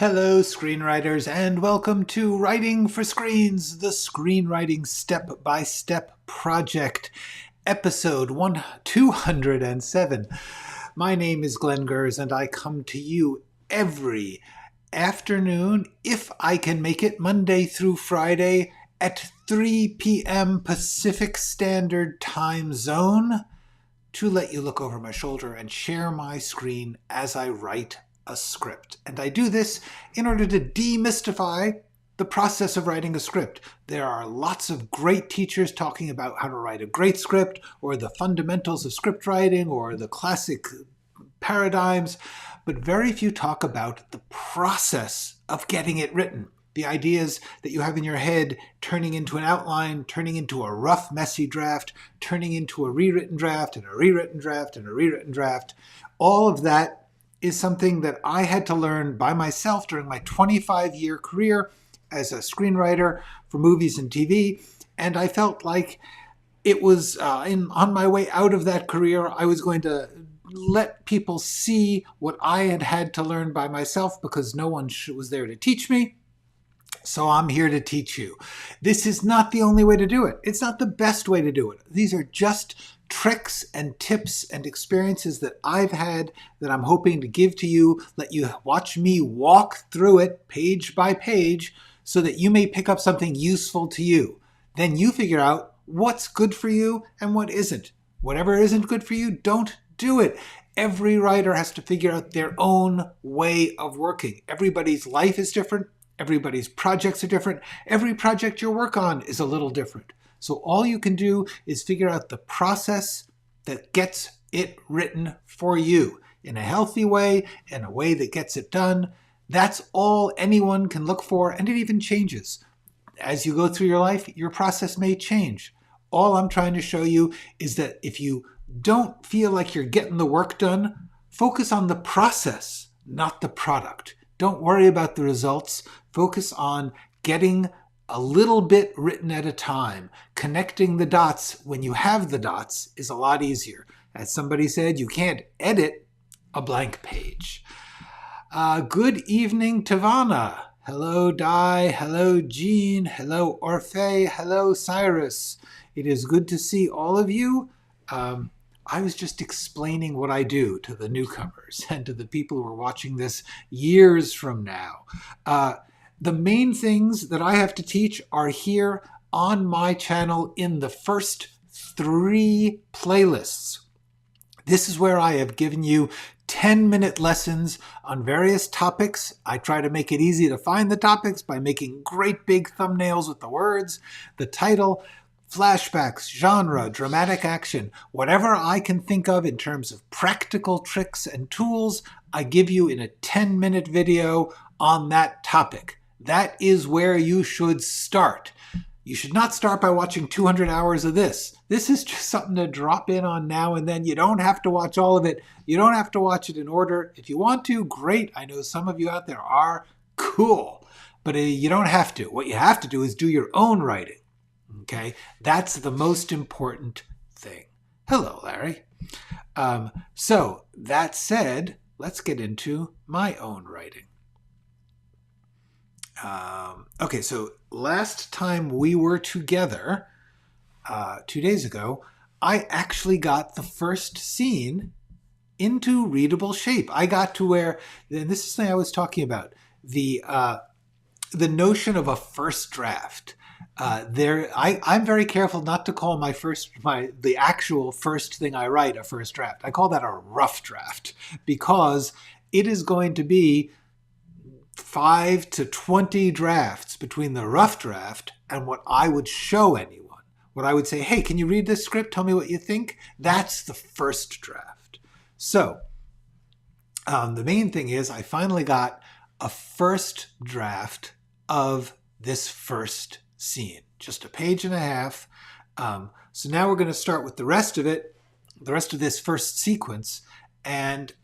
Hello, screenwriters, and welcome to Writing for Screens, the screenwriting step-by-step project, episode 207. My name is Glenn Gers, and I come to you every afternoon, if I can make it, Monday through Friday, at 3 p.m. Pacific Standard Time Zone, to let you look over my shoulder and share my screen as I write a script. And I do this in order to demystify the process of writing a script. There are lots of great teachers talking about how to write a great script, or the fundamentals of script writing, or the classic paradigms, but very few talk about the process of getting it written. The ideas that you have in your head turning into an outline, turning into a rough, messy draft, turning into a rewritten draft, and a rewritten draft, and a rewritten draft. All of that is something that I had to learn by myself during my 25-year career as a screenwriter for movies and TV. And I felt like it was on my way out of that career, I was going to let people see what I had had to learn by myself because no one was there to teach me. So I'm here to teach you. This is not the only way to do it. It's not the best way to do it. These are just tricks and tips and experiences that I've had that I'm hoping to give to you, let you watch me walk through it page by page so that you may pick up something useful to you. Then you figure out what's good for you and what isn't. Whatever isn't good for you, don't do it. Every writer has to figure out their own way of working. Everybody's life is different. Everybody's projects are different. Every project you work on is a little different. So all you can do is figure out the process that gets it written for you in a healthy way, in a way that gets it done. That's all anyone can look for, and it even changes. As you go through your life, your process may change. All I'm trying to show you is that if you don't feel like you're getting the work done, focus on the process, not the product. Don't worry about the results. Focus on getting a little bit written at a time. Connecting the dots when you have the dots is a lot easier. As somebody said, you can't edit a blank page. Good evening, Tavana. Hello, Di. Hello, Jean. Hello, Orphe. Hello, Cyrus. It is good to see all of you. I was just explaining what I do to the newcomers and to the people who are watching this years from now. The main things that I have to teach are here on my channel in the first 3 playlists. This is where I have given you 10-minute lessons on various topics. I try to make it easy to find the topics by making great big thumbnails with the words, the title, flashbacks, genre, dramatic action, whatever I can think of in terms of practical tricks and tools, I give you in a 10-minute video on that topic. That is where you should start. You should not start by watching 200 hours of this. This is just something to drop in on now and then. You don't have to watch all of it. You don't have to watch it in order. If you want to, great. I know some of you out there are cool, but you don't have to. What you have to do is do your own writing. Okay, that's the most important thing. Hello, Larry. So that said, let's get into my own writing. Okay, so last time we were together, 2 days ago, I actually got the first scene into readable shape. I got to where, and this is something I was talking about, the notion of a first draft. I'm very careful not to call the actual first thing I write a first draft. I call that a rough draft because it is going to be 5 to 20 drafts between the rough draft and what I would show anyone. What I would say, hey, can you read this script? Tell me what you think. That's the first draft. So the main thing is I finally got a first draft of this first scene, just a page and a half. So now we're going to start with the rest of it, the rest of this first sequence. And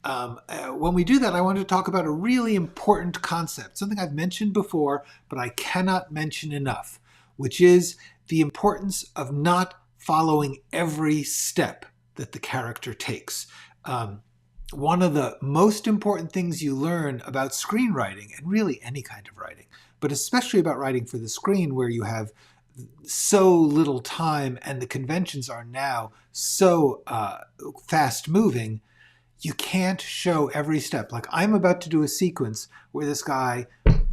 when we do that, I want to talk about a really important concept, something I've mentioned before, but I cannot mention enough, which is the importance of not following every step that the character takes. one of the most important things you learn about screenwriting, and really any kind of writing, but especially about writing for the screen where you have so little time and the conventions are now so fast moving, you can't show every step. Like, I'm about to do a sequence where this guy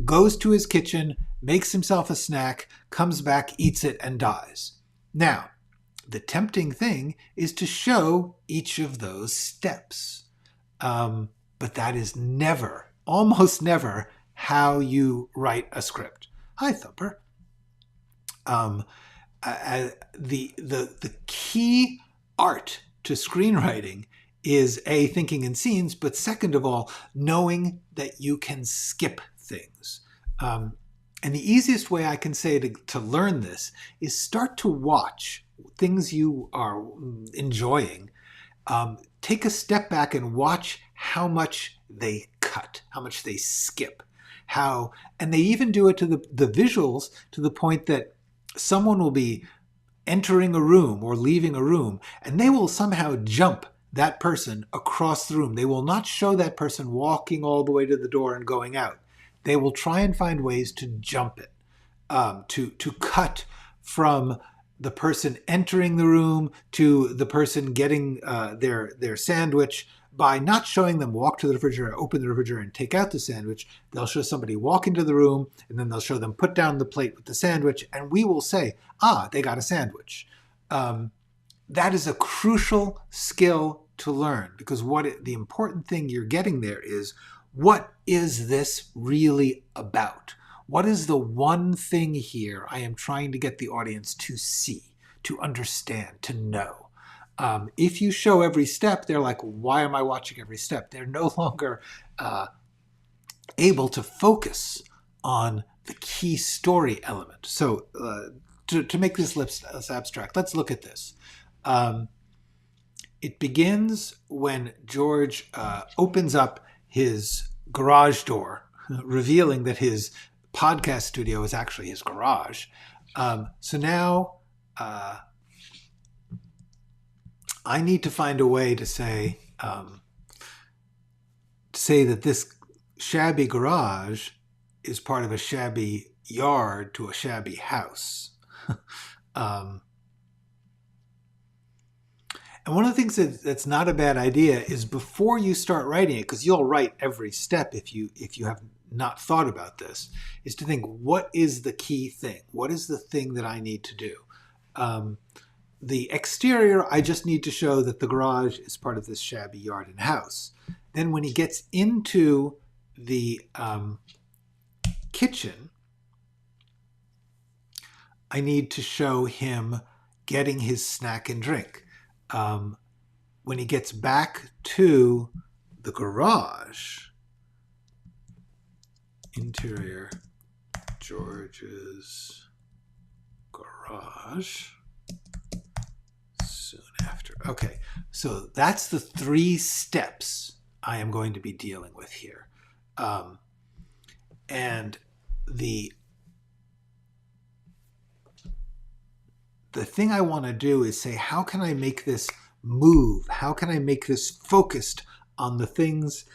goes to his kitchen, makes himself a snack, comes back, eats it, and dies. Now, the tempting thing is to show each of those steps. But that is never, almost never, how you write a script. Hi, Thumper. The key art to screenwriting is A, thinking in scenes, but second of all, knowing that you can skip things. And the easiest way I can say to learn this is start to watch things you are enjoying. Take a step back and watch how much they cut, how much they skip, and they even do it to the visuals to the point that someone will be entering a room or leaving a room, and they will somehow jump that person across the room. They will not show that person walking all the way to the door and going out. They will try and find ways to jump it, to cut from the person entering the room to the person getting their sandwich by not showing them walk to the refrigerator, open the refrigerator, and take out the sandwich. They'll show somebody walk into the room, and then they'll show them put down the plate with the sandwich, and we will say, they got a sandwich. That is a crucial skill to learn, because the important thing you're getting there is, what is this really about? What is the one thing here I am trying to get the audience to see, to understand, to know? If you show every step, they're like, why am I watching every step? They're no longer able to focus on the key story element. So to make this less abstract, let's look at this. It begins when George opens up his garage door, revealing that his podcast studio is actually his garage. So now I need to find a way to say that this shabby garage is part of a shabby yard to a shabby house. And one of the things that's not a bad idea is, before you start writing it, because you'll write every step if you have not thought about this, is to think, what is the key thing? What is the thing that I need to do? The exterior, I just need to show that the garage is part of this shabby yard and house. Then when he gets into the kitchen, I need to show him getting his snack and drink. When he gets back to the garage, interior, George's garage, soon after. Okay, so that's the 3 steps I am going to be dealing with here. And the thing I want to do is say, how can I make this move? How can I make this focused on the things,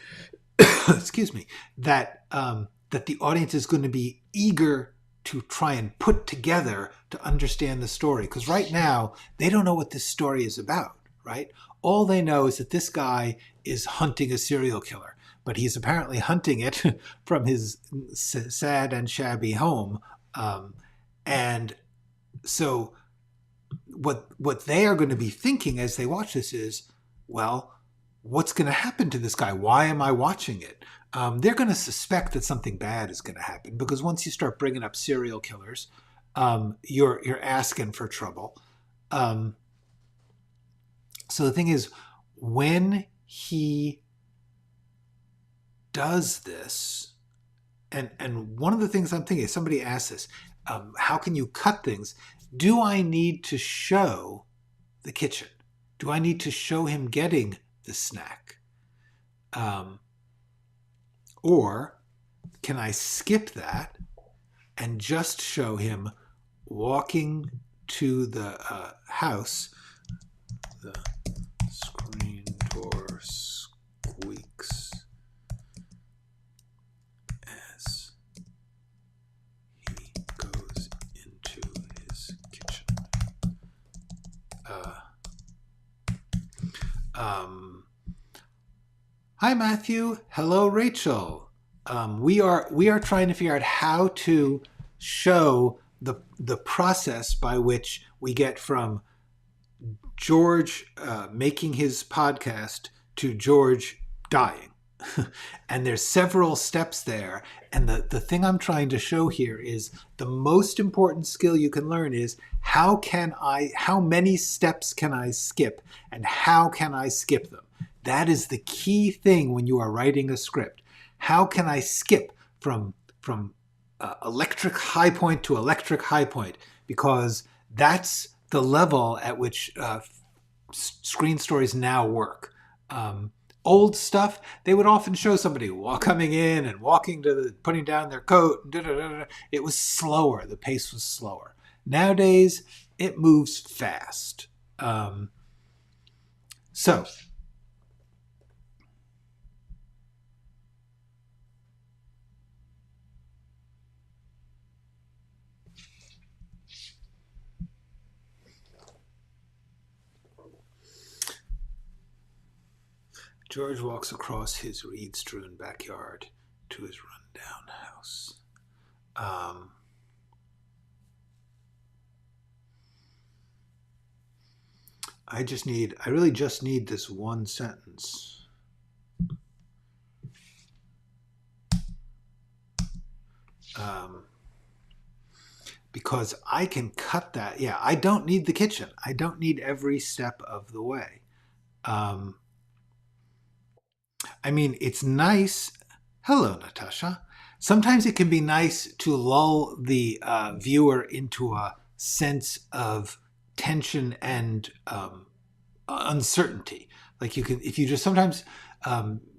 excuse me, that the audience is going to be eager to try and put together to understand the story? Because right now, they don't know what this story is about, right? All they know is that this guy is hunting a serial killer, but he's apparently hunting it from his sad and shabby home. And so what they are going to be thinking as they watch this is, well, what's going to happen to this guy? Why am I watching it? They're going to suspect that something bad is going to happen, because once you start bringing up serial killers, you're asking for trouble. So the thing is, when he does this, and one of the things I'm thinking is, somebody asked this, how can you cut things? Do I need to show the kitchen? Do I need to show him getting the snack? Or can I skip that and just show him walking to the house, the screen door squeaking, Hi, Matthew. Hello, Rachel. We are trying to figure out how to show the process by which we get from George making his podcast to George dying. And there's several steps there. And the thing I'm trying to show here is the most important skill you can learn is how many steps can I skip and how can I skip them? That is the key thing when you are writing a script. How can I skip from electric high point to electric high point? Because that's the level at which screen stories now work. Old stuff, they would often show somebody coming in and walking putting down their coat. It was slower. The pace was slower. Nowadays, it moves fast. So, George walks across his reed-strewn backyard to his run-down house. I really just need this one sentence. Because I can cut that. Yeah, I don't need the kitchen. I don't need every step of the way. I mean, it's nice. Hello, Natasha. Sometimes it can be nice to lull the viewer into a sense of tension and uncertainty. Like you can, if you just sometimes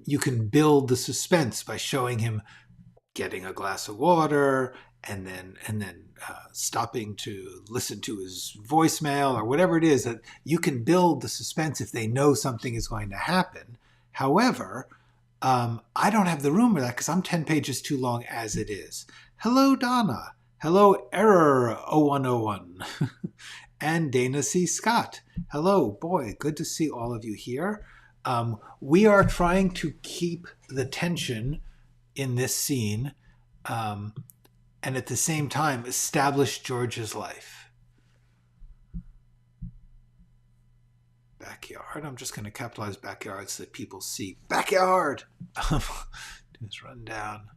you can build the suspense by showing him getting a glass of water and then stopping to listen to his voicemail or whatever it is. That you can build the suspense if they know something is going to happen. However, I don't have the room for that because I'm 10 pages too long as it is. Hello, Donna. Hello, Error 0101. And Dana C. Scott. Hello, boy, good to see all of you here. We are trying to keep the tension in this scene and at the same time establish George's life. Backyard. I'm just going to capitalize backyard so that people see backyard. Do this rundown.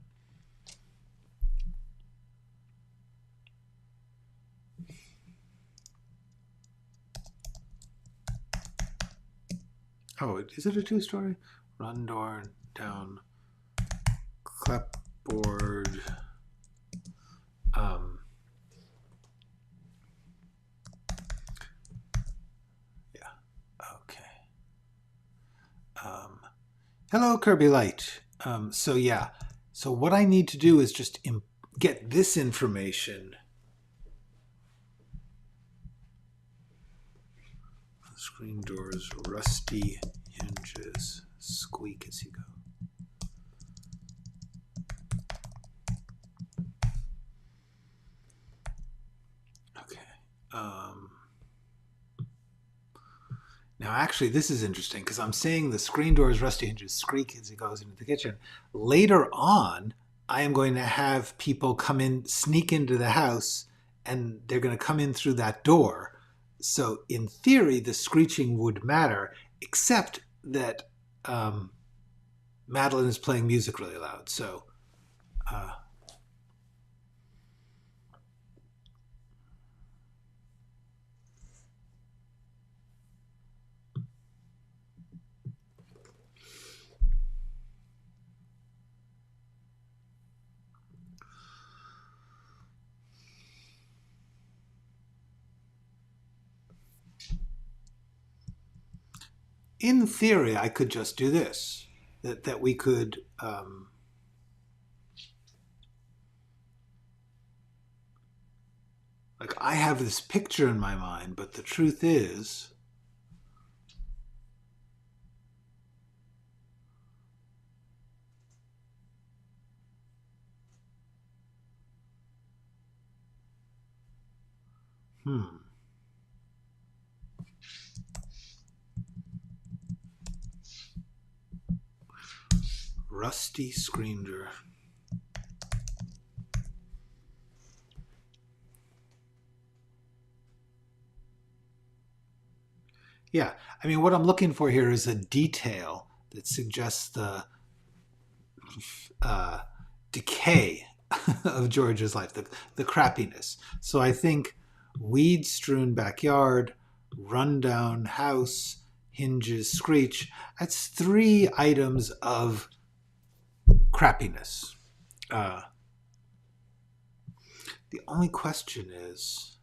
Oh, is it a two-story? Run door down, clapboard. Yeah. Okay. Hello, Kirby Light. So yeah. So what I need to do is just get this information. Screen doors, rusty hinges, squeak as you go. Okay. Now, actually, this is interesting because I'm saying the screen doors, rusty hinges, squeak as he goes into the kitchen. Later on, I am going to have people come in, sneak into the house, and they're going to come in through that door. So, in theory, the screeching would matter, except that Madeline is playing music really loud. So, in theory, I could just do this. That we could. Like I have this picture in my mind, but the truth is, Rusty screener. Yeah, I mean, what I'm looking for here is a detail that suggests the decay of George's life, the crappiness. So I think weed-strewn backyard, rundown house, hinges screech. That's 3 items of crappiness. The only question is,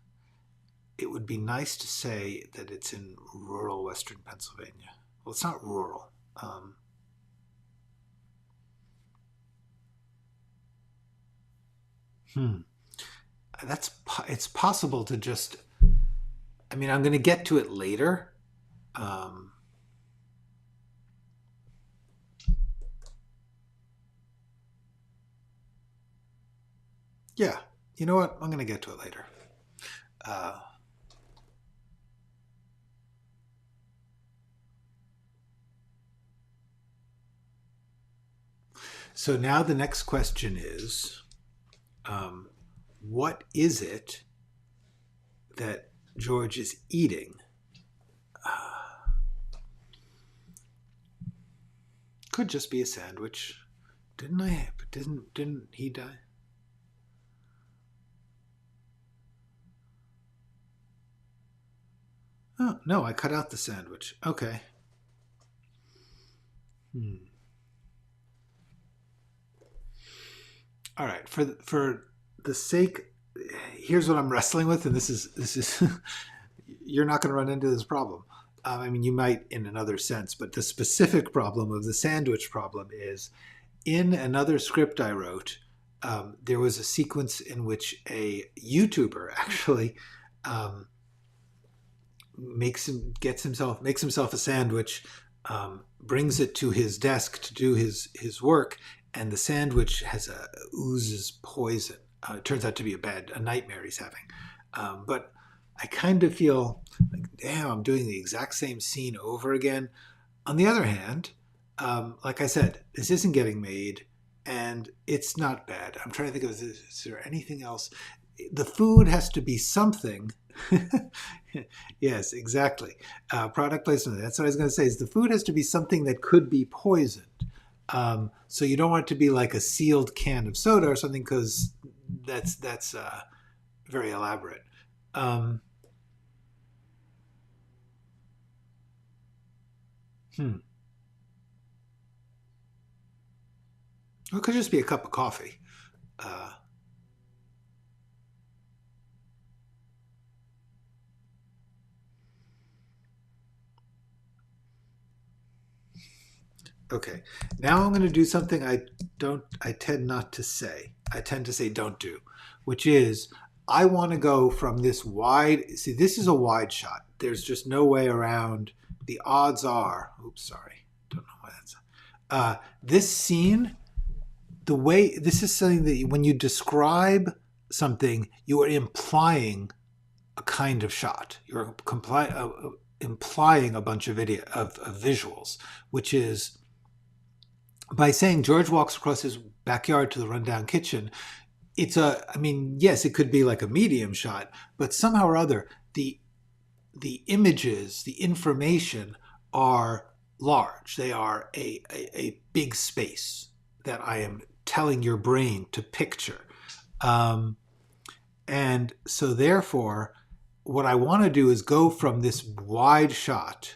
it would be nice to say that it's in rural Western Pennsylvania. Well, it's not rural. It's possible to just, I mean, I'm going to get to it later. Yeah, you know what? I'm going to get to it later. So now the next question is, what is it that George is eating? Could just be a sandwich. Didn't he die? Oh, no, I cut out the sandwich. Okay. All right. For the sake, here's what I'm wrestling with, and this is you're not going to run into this problem. I mean, you might in another sense, but the specific problem of the sandwich problem is, in another script I wrote, there was a sequence in which a YouTuber actually makes himself a sandwich, brings it to his desk to do his work, and the sandwich oozes poison. It turns out to be a nightmare he's having. But I kind of feel like, damn, I'm doing the exact same scene over again. On the other hand, like I said, this isn't getting made, and it's not bad. I'm trying to think of, is there anything else? The food has to be something. Yes, exactly. Product placement. That's what I was going to say. Is the food has to be something that could be poisoned. So you don't want it to be like a sealed can of soda or something, because that's very elaborate. It could just be a cup of coffee. Okay, now I'm going to do something I tend not to say. I tend to say don't do, which is, I want to go from this wide, see, this is a wide shot. There's just no way around. The odds are, oops, sorry. Don't know why that's, this scene, the way, this is something that when you describe something, you are implying a kind of shot. You're implying a bunch of visuals, which is, by saying George walks across his backyard to the rundown kitchen, I mean, yes, it could be like a medium shot, but somehow or other, the images, the information are large. They are a big space that I am telling your brain to picture. And so therefore, what I want to do is go from this wide shot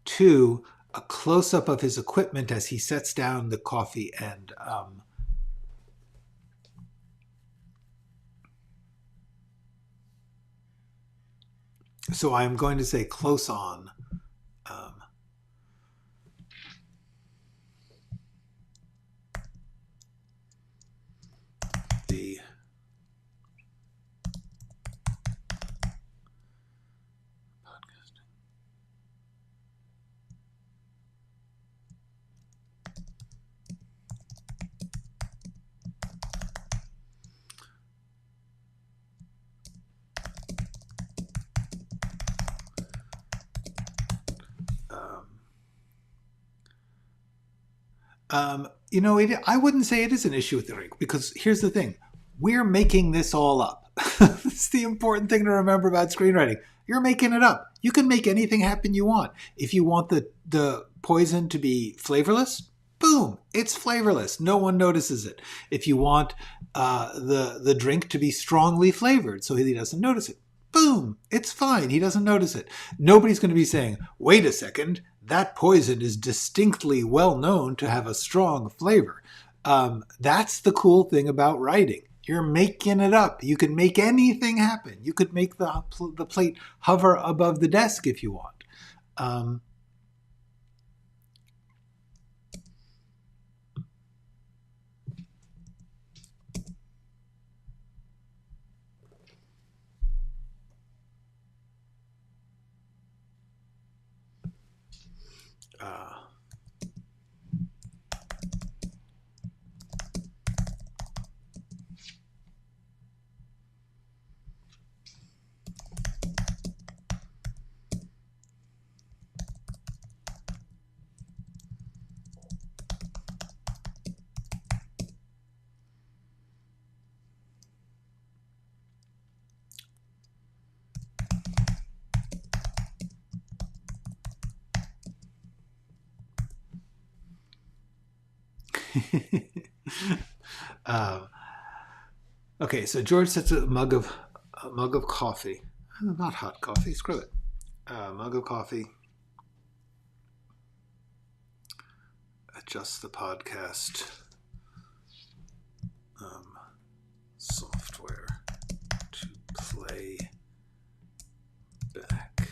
to a close-up of his equipment as he sets down the coffee and so I'm going to say close on. The I wouldn't say it is an issue with the drink, because here's the thing. We're making this all up. That's the important thing to remember about screenwriting. You're making it up. You can make anything happen you want. If you want the poison to be flavorless, boom, it's flavorless. No one notices it. If you want the drink to be strongly flavored so he doesn't notice it, boom, it's fine. He doesn't notice it. Nobody's going to be saying, wait a second, that poison is distinctly well known to have a strong flavor. That's the cool thing about writing. You're making it up. You can make anything happen. You could make the plate hover above the desk if you want. Okay, so George sets a mug of coffee, not hot coffee. Screw it. Mug of coffee. Adjust the podcast software to play back.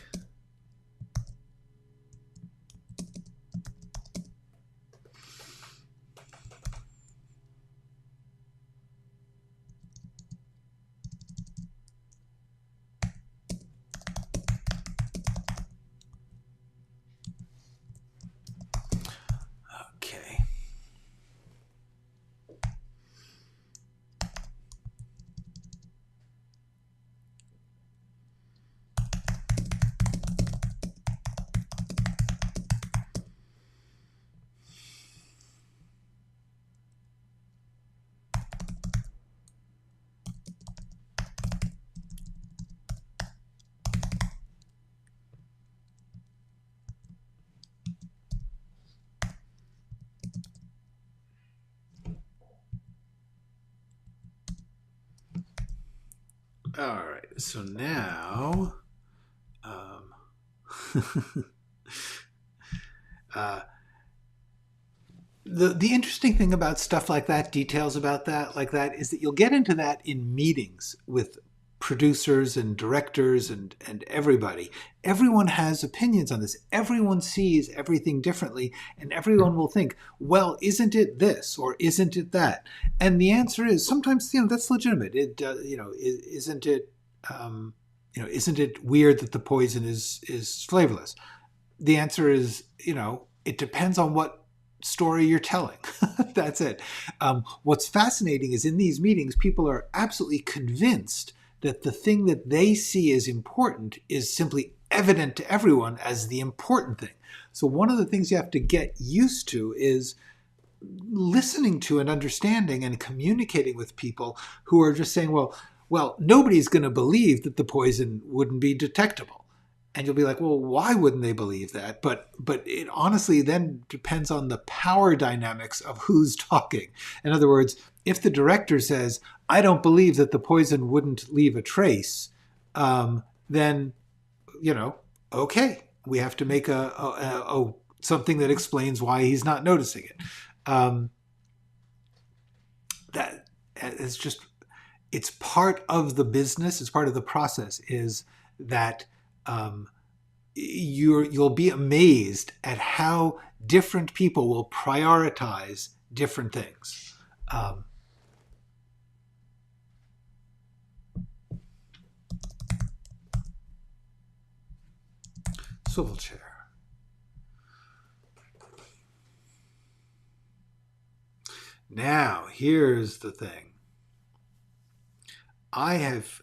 Okay. All right, so now the interesting thing about stuff like that, details about that, like that, is that you'll get into that in meetings with producers and directors and everybody. Everyone has opinions on this. Everyone sees everything differently, and everyone will think, well, isn't it this or isn't it that? And the answer is sometimes, that's legitimate. Isn't it isn't it weird that the poison is flavorless? The answer is, it depends on what story you're telling. That's it. What's fascinating is in these meetings, people are absolutely convinced that the thing that they see as important is simply evident to everyone as the important thing. So one of the things you have to get used to is listening to and understanding and communicating with people who are just saying, well, nobody's going to believe that the poison wouldn't be detectable. And you'll be like, well, why wouldn't they believe that? But it honestly then depends on the power dynamics of who's talking. In other words, if the director says, I don't believe that the poison wouldn't leave a trace, then, okay, we have to make a something that explains why he's not noticing it. That is just, it's part of the business, it's part of the process, is that you'll be amazed at how different people will prioritize different things. Swivel chair. Now, here's the thing. I have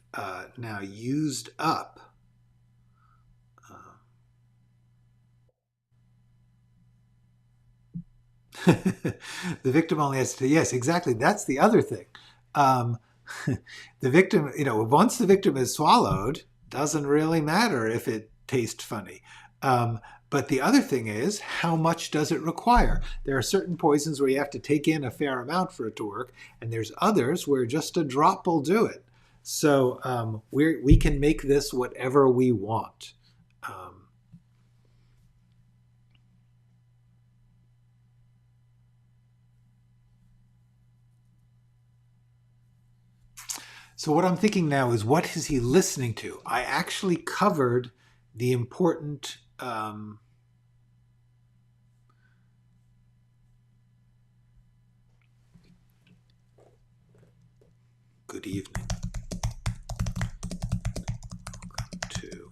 now used up The victim only has to, yes, exactly. That's the other thing. Um, the victim, once the victim is swallowed, doesn't really matter if it tastes funny. But the other thing is, how much does it require? There are certain poisons where you have to take in a fair amount for it to work, and there's others where just a drop will do it. So we can make this whatever we want. So what I'm thinking now is, what is he listening to? I actually covered the important good evening. Welcome to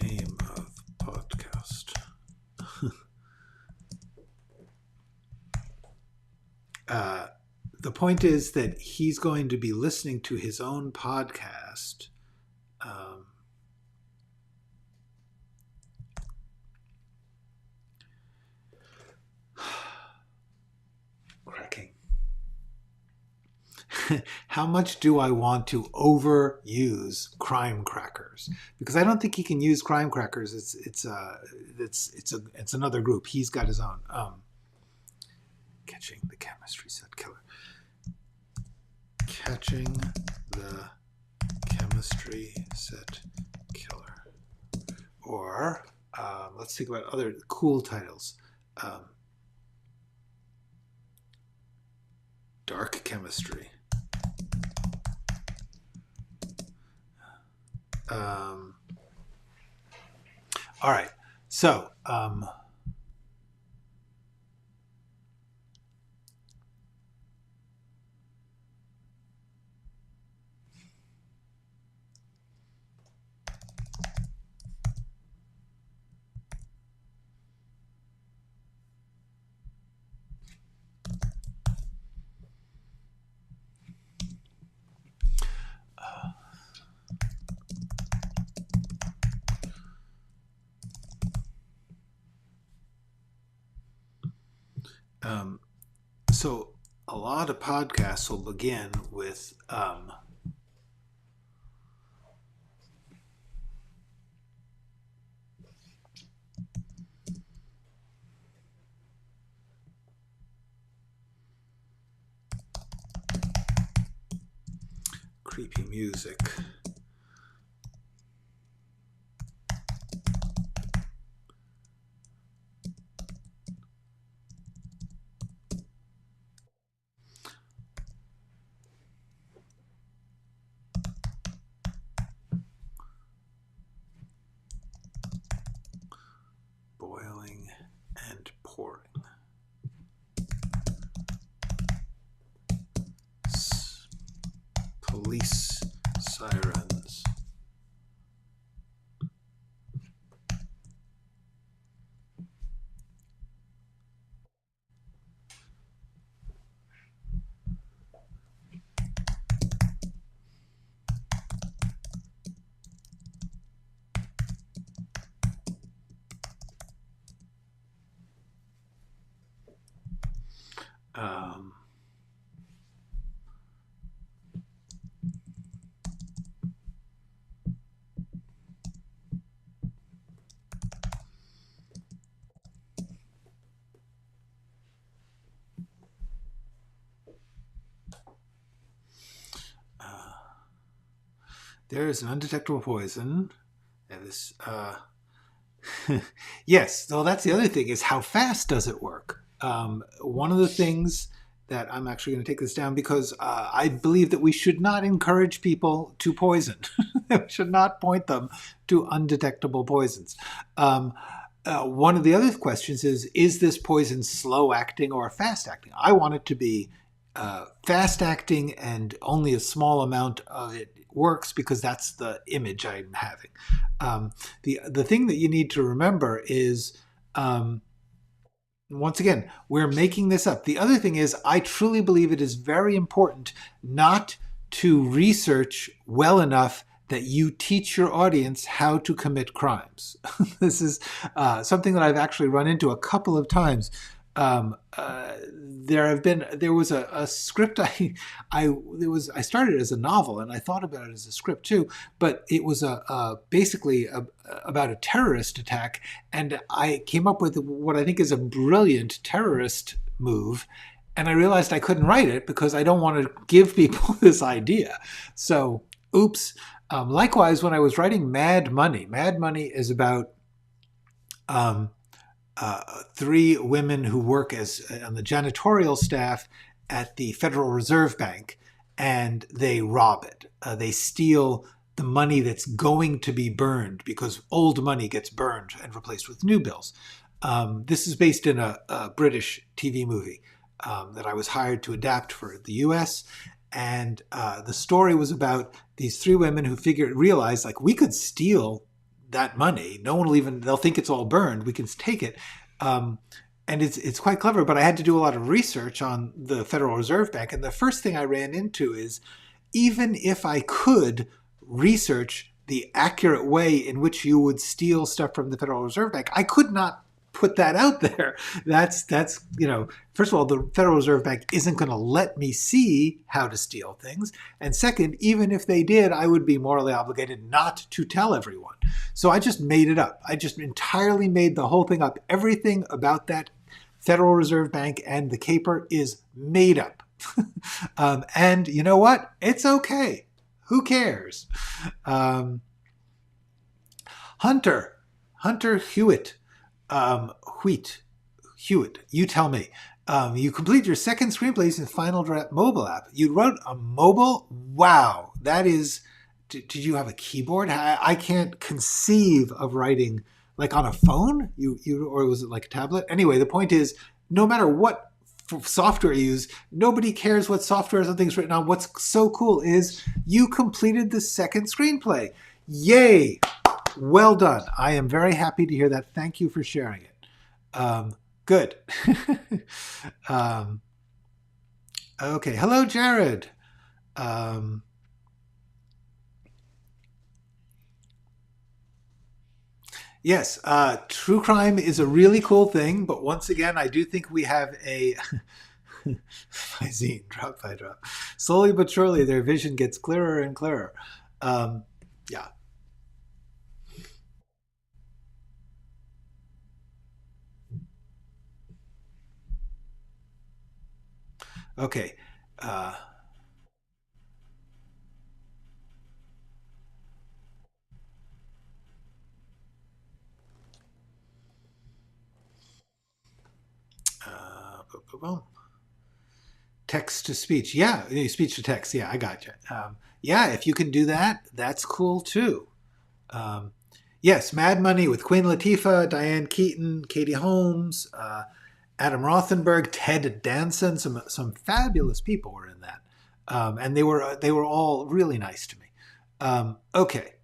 name of podcast. The point is that he's going to be listening to his own podcast. Cracking. How much do I want to overuse crime crackers? Because I don't think he can use crime crackers. It's another group. He's got his own. Catching the chemistry set killer. Catching the chemistry set killer. Or let's think about other cool titles. Dark chemistry. All right. So so a lot of podcasts will begin with creepy music. Boiling and pouring. Police sirens. There is an undetectable poison. And this, yes. So that's the other thing, is how fast does it work? One of the things that I'm actually going to take this down, because I believe that we should not encourage people to poison. We should not point them to undetectable poisons. One of the other questions is this poison slow acting or fast acting? I want it to be fast acting, and only a small amount of it works, because that's the image I'm having. The thing that you need to remember is, once again, we're making this up. The other thing is, I truly believe it is very important not to research well enough that you teach your audience how to commit crimes. This is something that I've actually run into a couple of times. There was a script I started as a novel and I thought about it as a script too, but it was basically about a terrorist attack, and I came up with what I think is a brilliant terrorist move, and I realized I couldn't write it because I don't want to give people this idea. So, oops. Likewise, when I was writing Mad Money is about um, three women who work as on the janitorial staff at the Federal Reserve Bank, and they rob it. They steal the money that's going to be burned because old money gets burned and replaced with new bills. This is based in a British TV movie that I was hired to adapt for the US. And the story was about these three women who realized like we could steal that money. No one will they'll think it's all burned. We can take it. And it's quite clever, but I had to do a lot of research on the Federal Reserve Bank. And the first thing I ran into is even if I could research the accurate way in which you would steal stuff from the Federal Reserve Bank, I could not put that out there. That's first of all, the Federal Reserve Bank isn't going to let me see how to steal things. And second, even if they did, I would be morally obligated not to tell everyone. So I just made it up. I just entirely made the whole thing up. Everything about that Federal Reserve Bank and the caper is made up. And you know what? It's okay. Who cares? Hunter Hewitt. Hewitt, you tell me. You complete your second screenplay in Final Draft mobile app. You wrote a mobile? Wow. That is, did you have a keyboard? I can't conceive of writing like on a phone, or was it like a tablet? Anyway, the point is, no matter what software you use, nobody cares what software something's written on. What's so cool is you completed the second screenplay. Yay! Well done. I am very happy to hear that. Thank you for sharing it. Good. Okay. Hello, Jared. Yes, true crime is a really cool thing, but once again, I do think we have a by zine, drop by drop. Slowly but surely, their vision gets clearer and clearer. Yeah. Okay. Uh, boom, boom, boom. Text to speech. Yeah, speech to text. Yeah, I got you. Yeah, if you can do that, that's cool too. Um, yes, Mad Money with Queen Latifah, Diane Keaton, Katie Holmes, Adam Rothenberg, Ted Danson. Some fabulous people were in that, and they were all really nice to me. Okay.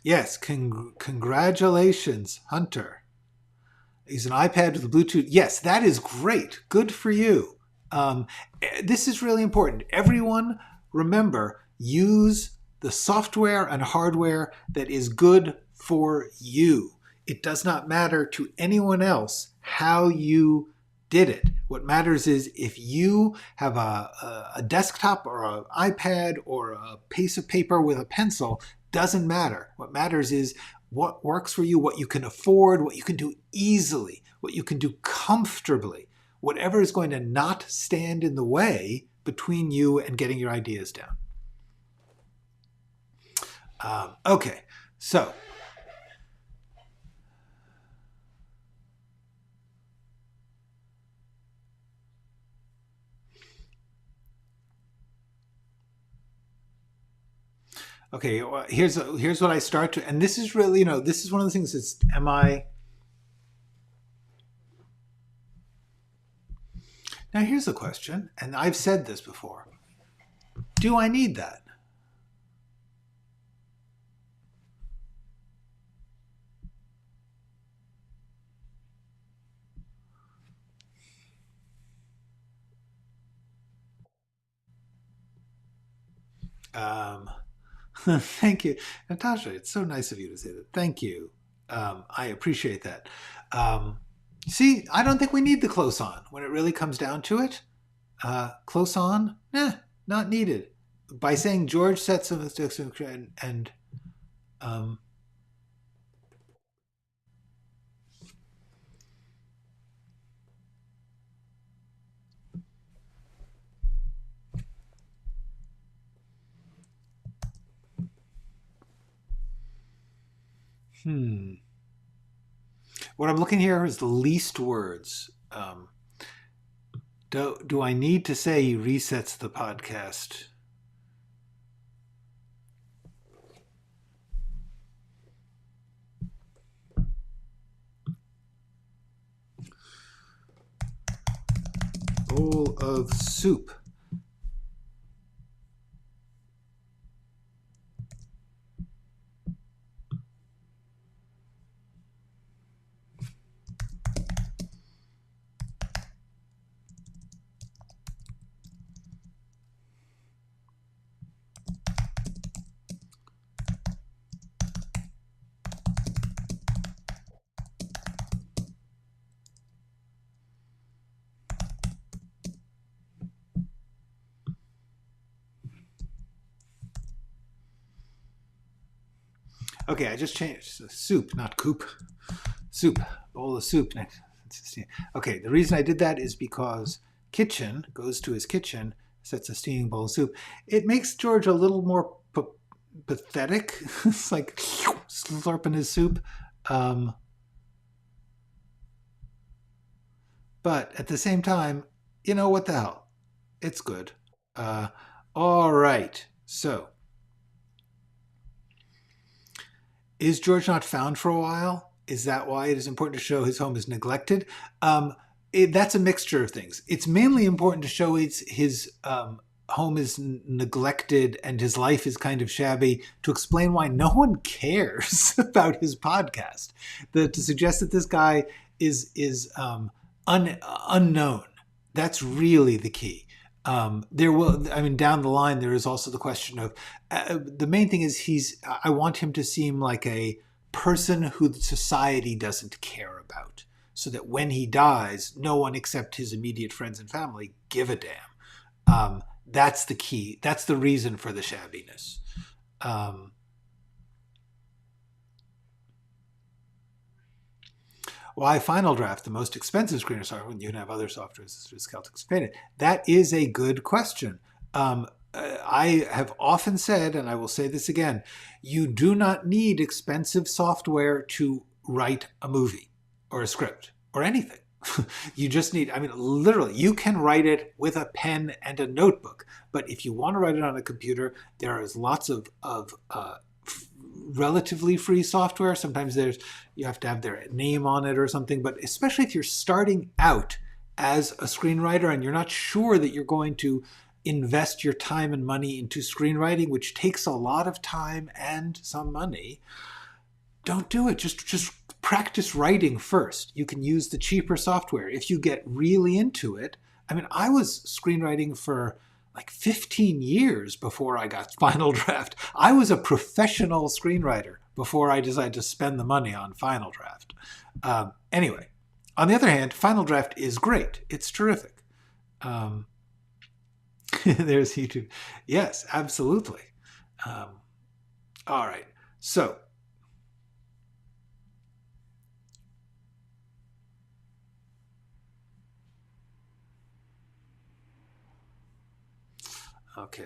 Yes, congratulations, Hunter. He's an iPad with Bluetooth. Yes, that is great. Good for you. This is really important. Everyone, remember, use the software and hardware that is good for you. It does not matter to anyone else how you did it. What matters is if you have a desktop or an iPad or a piece of paper with a pencil, doesn't matter. What matters is what works for you, what you can afford, what you can do easily, what you can do comfortably, whatever is going to not stand in the way between you and getting your ideas down. Okay, so okay, well, here's what I start to, and this is really, this is one of the things that's, now here's the question, and I've said this before. Do I need that? Thank you, Natasha. It's so nice of you to say that. Thank you. I appreciate that. See, I don't think we need the close on when it really comes down to it. Close on, not needed. By saying George sets of and um, what I'm looking here is the least words. Do I need to say he resets the podcast? Bowl of soup. Okay, I just changed. Soup, not coop. Soup. Bowl of soup. Okay, the reason I did that is because kitchen goes to his kitchen, sets a steaming bowl of soup. It makes George a little more pathetic. It's like slurping his soup. But at the same time, what the hell? It's good. All right. So, is George not found for a while? Is that why it is important to show his home is neglected? That's a mixture of things. It's mainly important to show his home is neglected and his life is kind of shabby to explain why no one cares about his podcast. To suggest that this guy is unknown. That's really the key. Down the line, there is also the question of the main thing is I want him to seem like a person who society doesn't care about, so that when he dies, no one except his immediate friends and family give a damn. That's the key. That's the reason for the shabbiness. Why Final Draft, the most expensive screener software, when you can have other softwares such as Celtic Expanded? That is a good question. I have often said, and I will say this again, you do not need expensive software to write a movie or a script or anything. You just need, literally, you can write it with a pen and a notebook. But if you want to write it on a computer, there is lots of relatively free software. Sometimes you have to have their name on it or something, but especially if you're starting out as a screenwriter and you're not sure that you're going to invest your time and money into screenwriting, which takes a lot of time and some money, don't do it. Just practice writing first. You can use the cheaper software. If you get really into it, I was screenwriting for like 15 years before I got Final Draft. I was a professional screenwriter before I decided to spend the money on Final Draft. Anyway, on the other hand, Final Draft is great. It's terrific. There's YouTube. Yes, absolutely. All right. So, okay.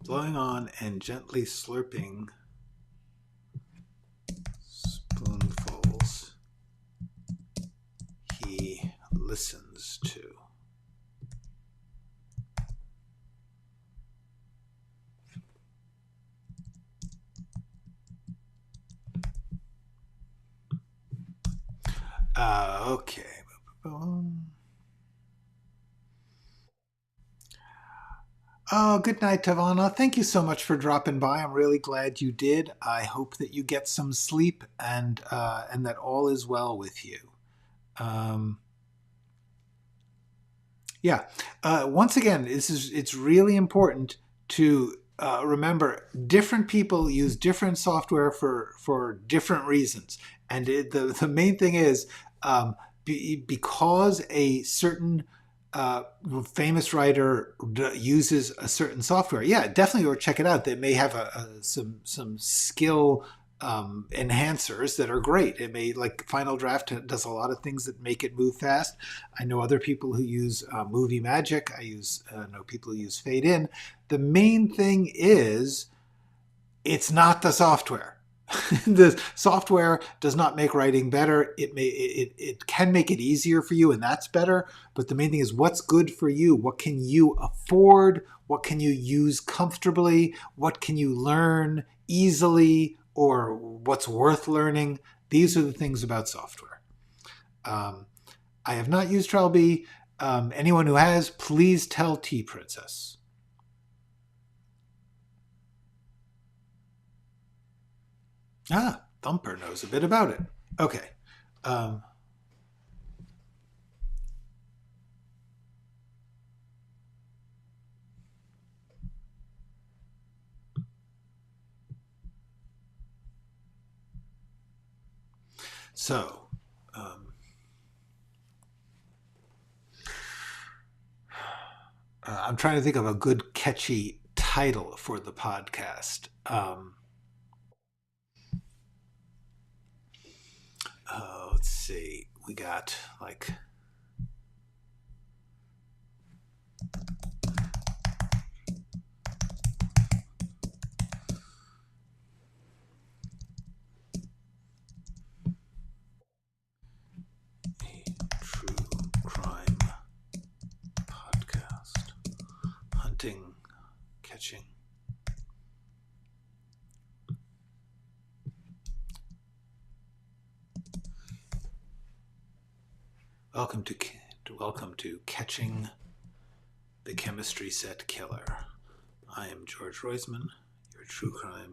blowing on and gently slurping spoonfuls he listens to. Okay. Oh, good night, Tavana. Thank you so much for dropping by. I'm really glad you did. I hope that you get some sleep and that all is well with you. Um, yeah. Once again, it's really important to remember different people use different software for different reasons, and the main thing is because a certain famous writer uses a certain software. Yeah, definitely, or check it out. They may have some skill enhancers that are great. It may, like Final Draft does a lot of things that make it move fast. I know other people who use Movie Magic. I know people who use Fade In. The main thing is it's not the software. The software does not make writing better. It can make it easier for you, and that's better. But the main thing is what's good for you. What can you afford? What can you use comfortably? What can you learn easily, or what's worth learning? These are the things about software. I have not used Trelby. Anyone who has, please tell Tea Princess. Ah, Thumper knows a bit about it. Okay. So, I'm trying to think of a good, catchy title for the podcast. Let's see. We got like. True crime podcast. Hunting, catching. Welcome to Catching the Chemistry Set Killer. I am George Roisman, your true crime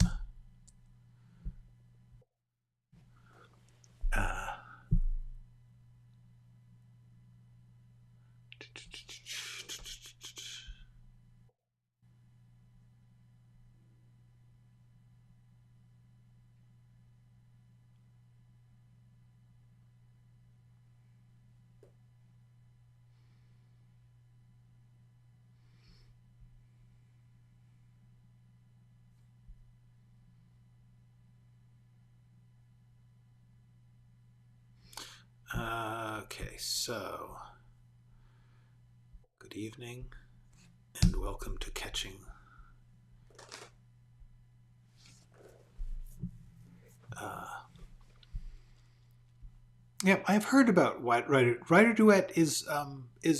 Okay, so good evening and welcome to Catching. Yeah, I've heard about Writer Duet is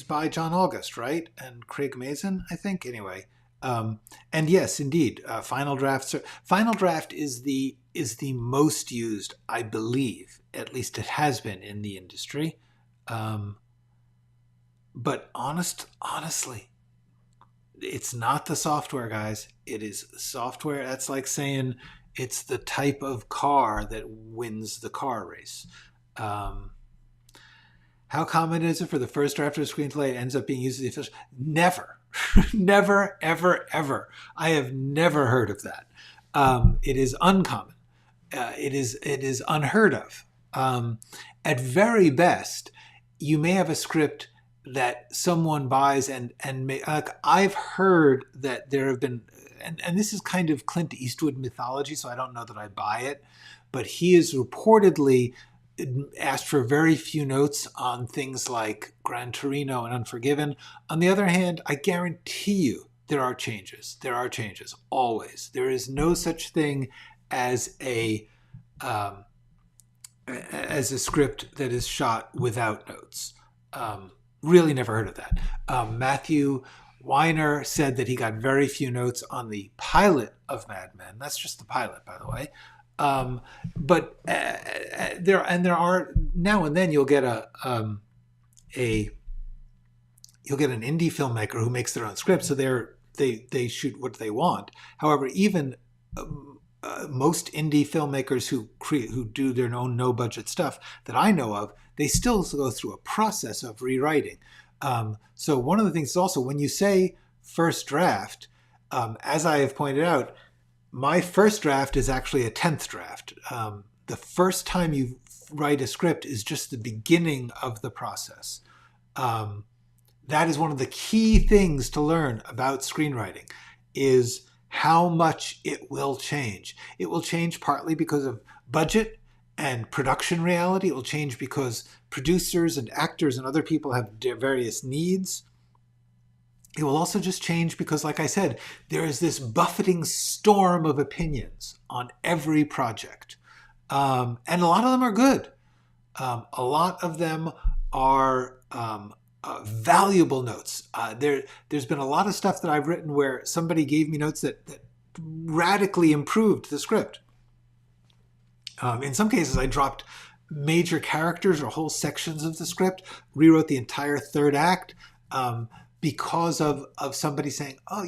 by John August, right? And Craig Mazin, I think. Anyway, and yes, indeed, Final Draft is the most used, I believe. At least it has been in the industry. But honestly, it's not the software, guys. It is software. That's like saying it's the type of car that wins the car race. How common is it for the first draft of a screenplay ends up being used as the official? Never. Never, ever, ever. I have never heard of that. It is uncommon. It is unheard of. At very best, you may have a script that someone buys and like I've heard that there have been, and this is kind of Clint Eastwood mythology, so I don't know that I buy it, but he is reportedly asked for very few notes on things like Gran Torino and Unforgiven. On the other hand, I guarantee you there are changes. There are changes, always. There is no such thing as a script that is shot without notes. Really never heard of that. Matthew Weiner said that he got very few notes on the pilot of Mad Men. That's just the pilot, by the way. But there are now and then you'll get an indie filmmaker who makes their own script, so they shoot what they want. However, even most indie filmmakers who do their own no budget stuff that I know of, they still go through a process of rewriting. So one of the things is also when you say first draft, as I have pointed out, my first draft is actually a 10th draft. The first time you write a script is just the beginning of the process. That is one of the key things to learn about screenwriting, is how much it will change. It will change partly because of budget and production reality. It will change because producers and actors and other people have various needs. It will also just change because, like I said, there is this buffeting storm of opinions on every project. And a lot of them are good. A lot of them are valuable notes. There's been a lot of stuff that I've written where somebody gave me notes that radically improved the script. In some cases, I dropped major characters or whole sections of the script, rewrote the entire third act, because of somebody saying, oh,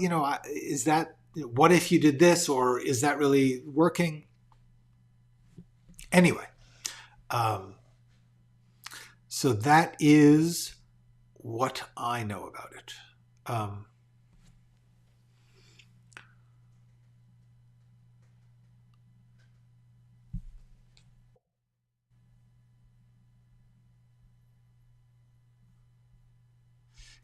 is that, what if you did this, or is that really working? Anyway, so that is what I know about it.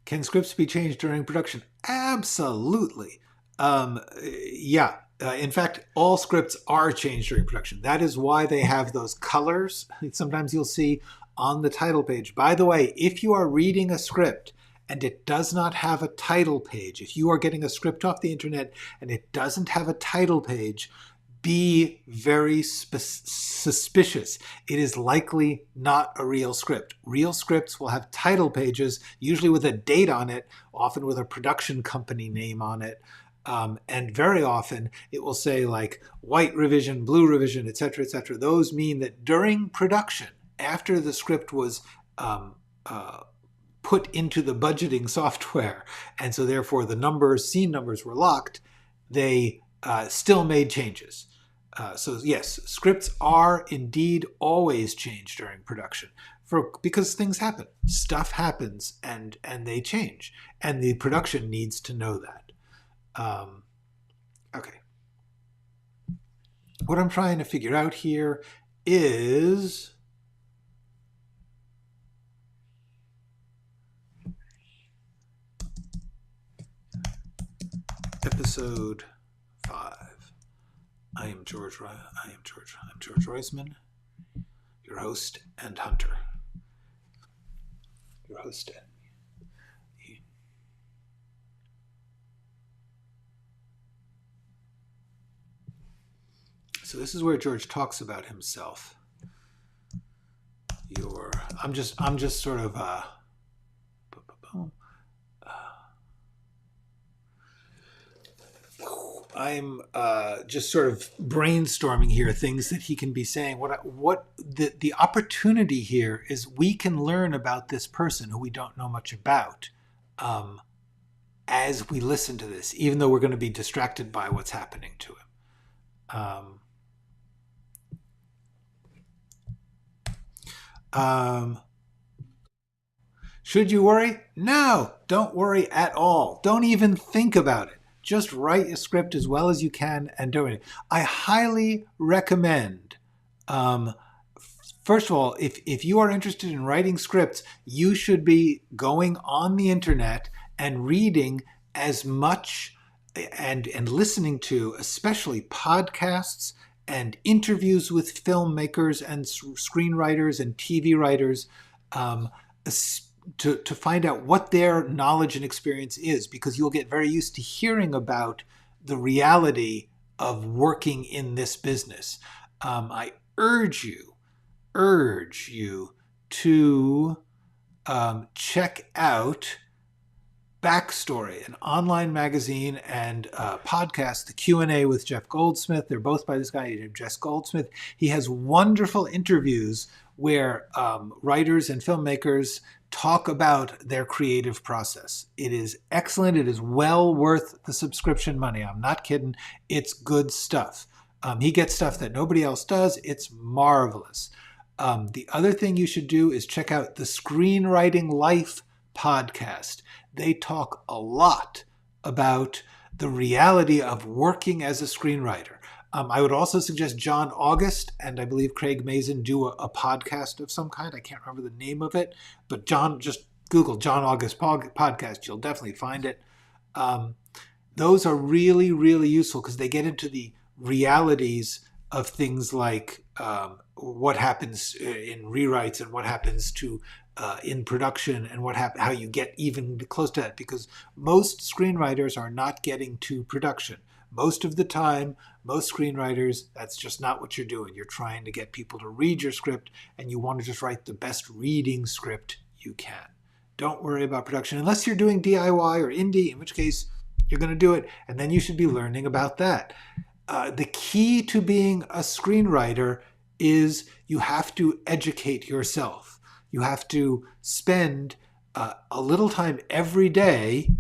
Can scripts be changed during production? Absolutely. Yeah. In fact, all scripts are changed during production. That is why they have those colors. Sometimes you'll see on the title page. By the way, if you are reading a script and it does not have a title page, if you are getting a script off the internet and it doesn't have a title page, be very suspicious. It is likely not a real script. Real scripts will have title pages, usually with a date on it, often with a production company name on it. And very often it will say like white revision, blue revision, etc., etc. Those mean that during production, after the script was put into the budgeting software, and so therefore the numbers, scene numbers were locked, they still made changes. So yes, scripts are indeed always changed during production because things happen. Stuff happens and they change. And the production needs to know that. Okay. What I'm trying to figure out here is episode 5. I'm George Reisman, your host and hunter. Your host and so this is where George talks about himself. I'm just sort of I'm just sort of brainstorming here things that he can be saying. What the opportunity here is, we can learn about this person who we don't know much about as we listen to this, even though we're going to be distracted by what's happening to him. Should you worry? No, don't worry at all. Don't even think about it. Just write a script as well as you can and do it. I highly recommend, first of all, if you are interested in writing scripts, you should be going on the internet and reading as much and listening to, especially podcasts and interviews with filmmakers and screenwriters and TV writers. to find out what their knowledge and experience is, because you'll get very used to hearing about the reality of working in this business. I urge you to check out Backstory, an online magazine and podcast, the Q&A with Jeff Goldsmith. They're both by this guy named Jeff Goldsmith. He has wonderful interviews where writers and filmmakers talk about their creative process. It is excellent. It is well worth the subscription money. I'm not kidding. It's good stuff. He gets stuff that nobody else does. It's marvelous. The other thing you should do is check out the Screenwriting Life podcast. They talk a lot about the reality of working as a screenwriter. I would also suggest John August and I believe Craig Mazin do a podcast of some kind. I can't remember the name of it, but just Google John August podcast. You'll definitely find it. Those are really, really useful because they get into the realities of things like what happens in rewrites and what happens to in production and how you get even close to that, because most screenwriters are not getting to production. Most of the time, most screenwriters, that's just not what you're doing. You're trying to get people to read your script, and you want to just write the best reading script you can. Don't worry about production unless you're doing DIY or indie, in which case you're going to do it, and then you should be learning about that. The key to being a screenwriter is you have to educate yourself. You have to spend a little time every day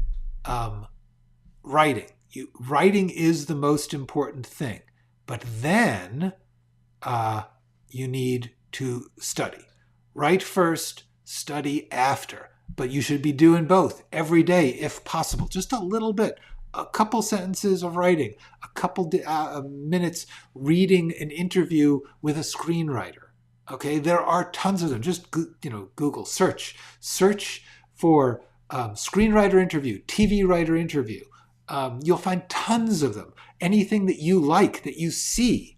writing. Writing is the most important thing. But then you need to study. Write first, study after. But you should be doing both every day if possible. Just a little bit. A couple sentences of writing, a couple minutes reading an interview with a screenwriter. Okay, there are tons of them. Just Google search for screenwriter interview, TV writer interview. You'll find tons of them. Anything that you like, that you see,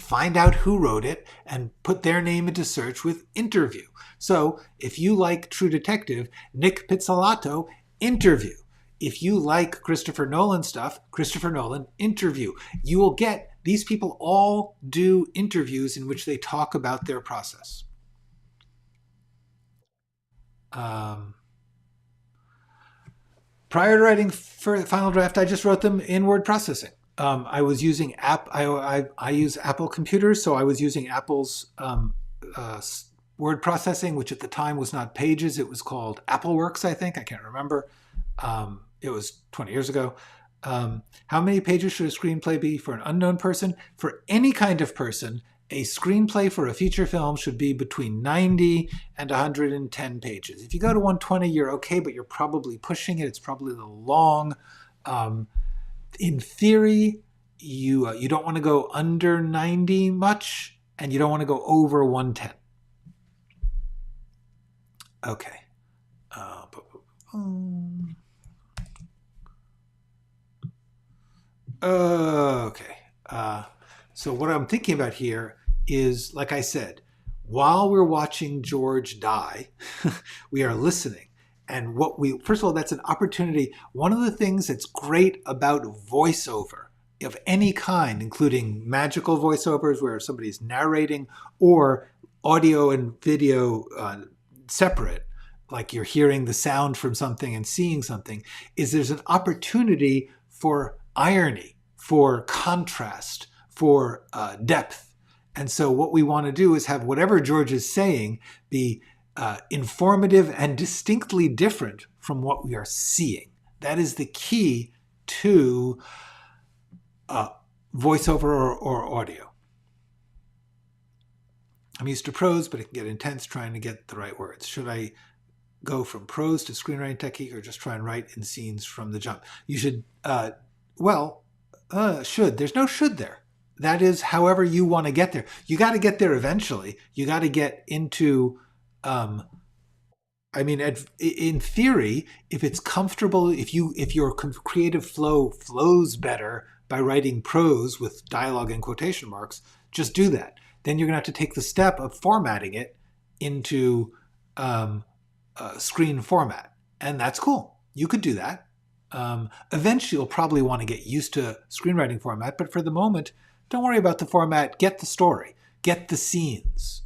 find out who wrote it and put their name into search with interview. So if you like True Detective, Nick Pizzolatto, interview. If you like Christopher Nolan stuff, Christopher Nolan, interview. You will get, these people all do interviews in which they talk about their process. Prior to writing for the final draft, I just wrote them in word processing. I was using I use Apple computers, so I was using Apple's word processing, which at the time was not Pages. It was called AppleWorks, I think. I can't remember. It was 20 years ago. How many pages should a screenplay be for an unknown person? For any kind of person, a screenplay for a feature film should be between 90 and 110 pages. If you go to 120, you're okay, but you're probably pushing it. It's probably a little long. In theory, you don't want to go under 90 much, and you don't want to go over 110. Okay. Okay. So what I'm thinking about here is, like I said, while we're watching George die, we are listening. And first of all, that's an opportunity. One of the things that's great about voiceover of any kind, including magical voiceovers where somebody's narrating, or audio and video separate, like you're hearing the sound from something and seeing something, is there's an opportunity for irony, for contrast, for depth. And so what we want to do is have whatever George is saying be informative and distinctly different from what we are seeing. That is the key to voiceover or audio. I'm used to prose, but it can get intense trying to get the right words. Should I go from prose to screenwriting technique, or just try and write in scenes from the jump? You should, should. There's no should there. That is however you want to get there. You got to get there eventually. You got to get into, in theory, if it's comfortable, if your creative flow flows better by writing prose with dialogue and quotation marks, just do that. Then you're going to have to take the step of formatting it into screen format. And that's cool. You could do that. Eventually, you'll probably want to get used to screenwriting format, but for the moment, don't worry about the format. Get the story. Get the scenes.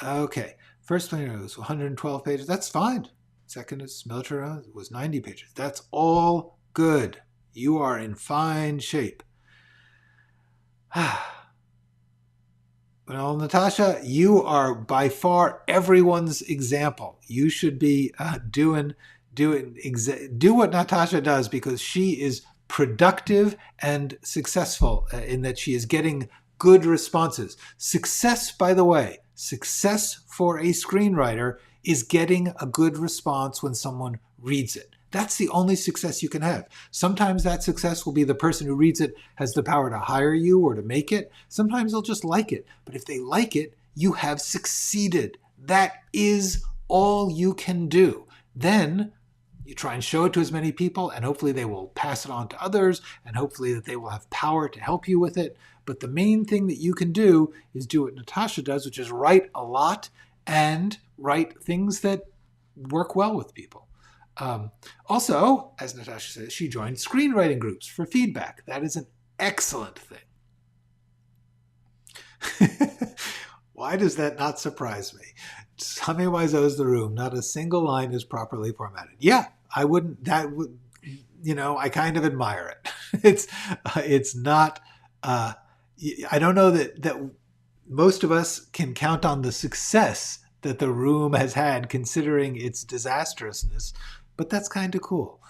Okay. First one was 112 pages. That's fine. Second is military was 90 pages. That's all good. You are in fine shape. Well, Natasha, you are by far everyone's example. You should be do what Natasha does, because she is productive and successful in that she is getting good responses. Success, by the way, success for a screenwriter is getting a good response when someone reads it. That's the only success you can have. Sometimes that success will be the person who reads it has the power to hire you or to make it. Sometimes they'll just like it. But if they like it, you have succeeded. That is all you can do. Then you try and show it to as many people, and hopefully they will pass it on to others, and hopefully that they will have power to help you with it. But the main thing that you can do is do what Natasha does, which is write a lot and write things that work well with people. Also, as Natasha says, she joined screenwriting groups for feedback. That is an excellent thing. Why does that not surprise me? Tommy Wiseau's The Room. Not a single line is properly formatted. Yeah, I wouldn't. That would, I kind of admire it. It's not. I don't know that most of us can count on the success that The Room has had, considering its disastrousness. But that's kind of cool.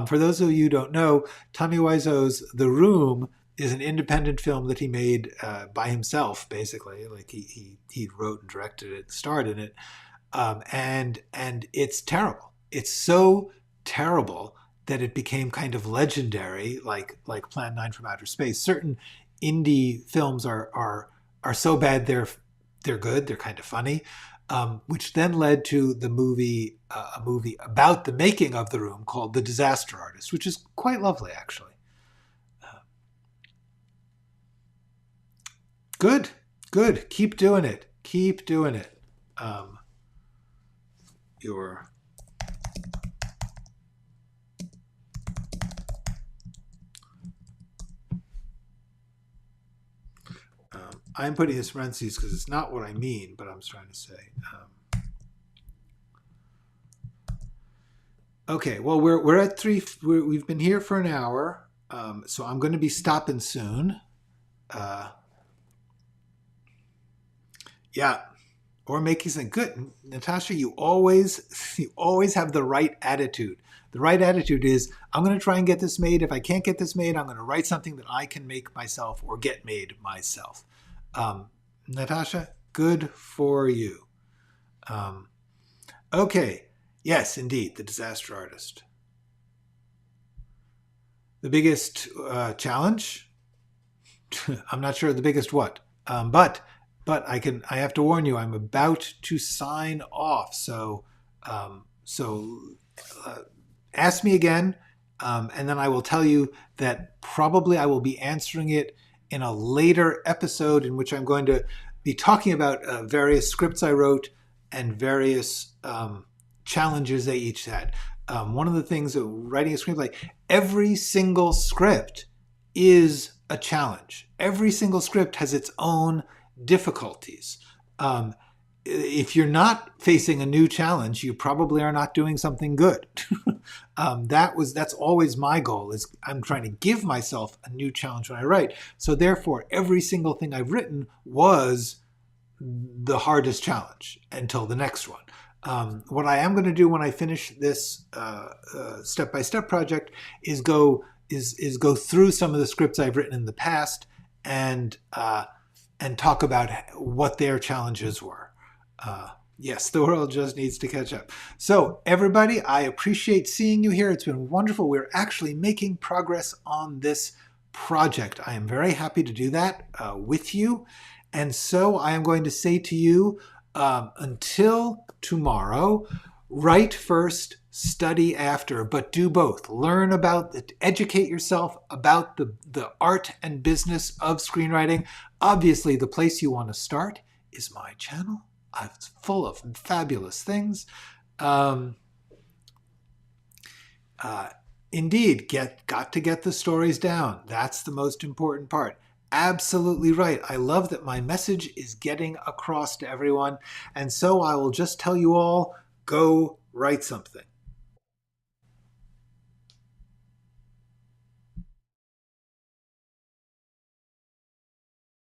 For those of you who don't know, Tommy Wiseau's The Room is an independent film that he made by himself, basically. Like he wrote and directed it, starred in it, and it's terrible. It's so terrible that it became kind of legendary, like Plan 9 from Outer Space. Certain indie films are so bad they're good. They're kind of funny. Which then led to a movie about the making of The Room called The Disaster Artist, which is quite lovely, actually. Good. Keep doing it. I'm putting this in parentheses because it's not what I mean, but I'm trying to say. Okay, well, we're at 3. We've been here for an hour, so I'm going to be stopping soon. Yeah, or making something good. Natasha, you always have the right attitude. The right attitude is, I'm going to try and get this made. If I can't get this made, I'm going to write something that I can make myself or get made myself. Natasha, good for you. Okay. Yes, indeed. The Disaster Artist. The biggest challenge? I'm not sure the biggest what. But I have to warn you, I'm about to sign off. So ask me again. And then I will tell you that probably I will be answering it in a later episode, in which I'm going to be talking about various scripts I wrote and various challenges they each had. One of the things of writing a screenplay, every single script is a challenge. Every single script has its own difficulties. If you're not facing a new challenge, you probably are not doing something good. That's always my goal, is I'm trying to give myself a new challenge when I write. So therefore, every single thing I've written was the hardest challenge until the next one. What I am going to do when I finish this step-by-step project is go through some of the scripts I've written in the past and talk about what their challenges were. Yes, the world just needs to catch up. So everybody, I appreciate seeing you here. It's been wonderful. We're actually making progress on this project. I am very happy to do that with you. And so I am going to say to you, until tomorrow, write first, study after, but do both. Learn about it, educate yourself about the art and business of screenwriting. Obviously, the place you want to start is my channel. It's full of fabulous things. Indeed, got to get the stories down. That's the most important part. Absolutely right. I love that my message is getting across to everyone. And so I will just tell you all, go write something.